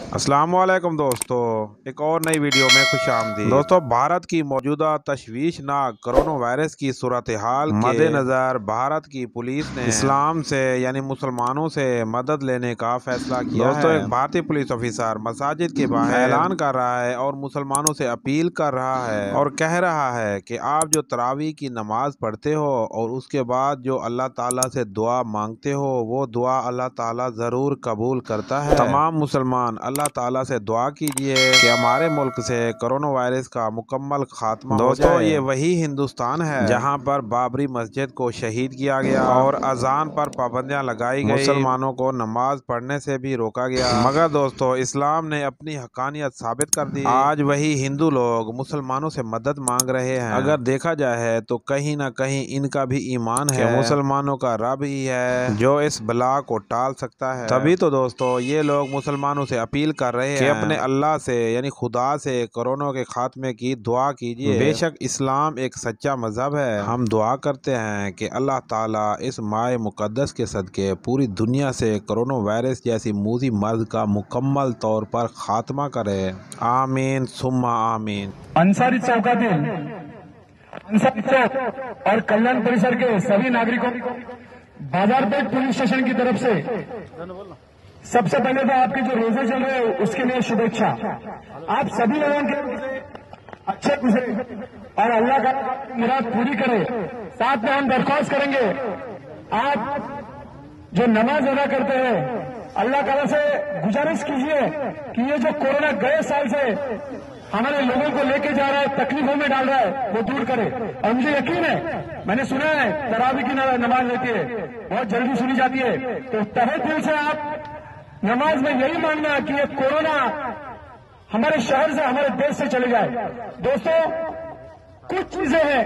अस्सलाम वालेकुम दोस्तों, एक और नई वीडियो में खुशामदीद। दोस्तों, भारत की मौजूदा तशवीशनाक कोरोना वायरस की सूरत हाल के मद्देनजर भारत की पुलिस ने इस्लाम से यानी मुसलमानों से मदद लेने का फैसला किया दोस्तों, एक भारतीय पुलिस ऑफिसर मसाजिद के बाहर ऐलान कर रहा है और मुसलमानों से अपील कर रहा है और कह रहा है कि आप जो तरावी की नमाज पढ़ते हो और उसके बाद जो अल्लाह ताला से दुआ मांगते हो वो दुआ अल्लाह ताला जरूर कबूल करता है। तमाम मुसलमान अल्लाह ताला से दुआ कीजिए कि हमारे मुल्क से कोरोना वायरस का मुकम्मल खात्मा हो जाए। दोस्तों, ये वही हिंदुस्तान है जहां पर बाबरी मस्जिद को शहीद किया गया और अजान पर पाबंदियां लगाई गई, मुसलमानों को नमाज पढ़ने से भी रोका गया। मगर दोस्तों, इस्लाम ने अपनी हकानियत साबित कर दी। आज वही हिंदू लोग मुसलमानों से मदद मांग रहे हैं। अगर देखा जाए तो कहीं ना कहीं इनका भी ईमान है, मुसलमानों का रब ही है जो इस बला को टाल सकता है। तभी तो दोस्तों, ये लोग मुसलमानों से अपील कर रहे हैं कि अपने अल्लाह से यानी खुदा से कोरोना के खात्मे की दुआ कीजिए। बेशक इस्लाम एक सच्चा मजहब है। हम दुआ करते हैं कि अल्लाह ताला इस माह मुकद्दस के सदके पूरी दुनिया से कोरोना वायरस जैसी मूजी मर्ज का मुकम्मल तौर पर खात्मा करे। आमीन सुम्मा आमीन। अंसारी चौकातील अंसारी चौक और कल्याण परिसर के सभी नागरिकों बाजारपेट पुलिस स्टेशन की तरफ से सबसे पहले तो आपके जो रोजे चल रहे हैं उसके लिए शुभेच्छा। आप सभी लोगों के अच्छे गुजरे और अल्लाह का मुराद पूरी करे। साथ में हम दरख्वास्त करेंगे, आप जो नमाज अदा करते हैं अल्लाह ताला से गुजारिश कीजिए कि ये जो कोरोना गए साल से हमारे लोगों को लेके जा रहा है, तकलीफों में डाल रहा है, वो दूर करे। और मुझे यकीन है, मैंने सुना है तरावी की नमाज रहती है, बहुत जल्दी सुनी जाती है, तो तहे दिल से आप नमाज में यही मांगना कि ये कोरोना हमारे शहर से हमारे देश से चले जाए। दोस्तों, कुछ चीजें हैं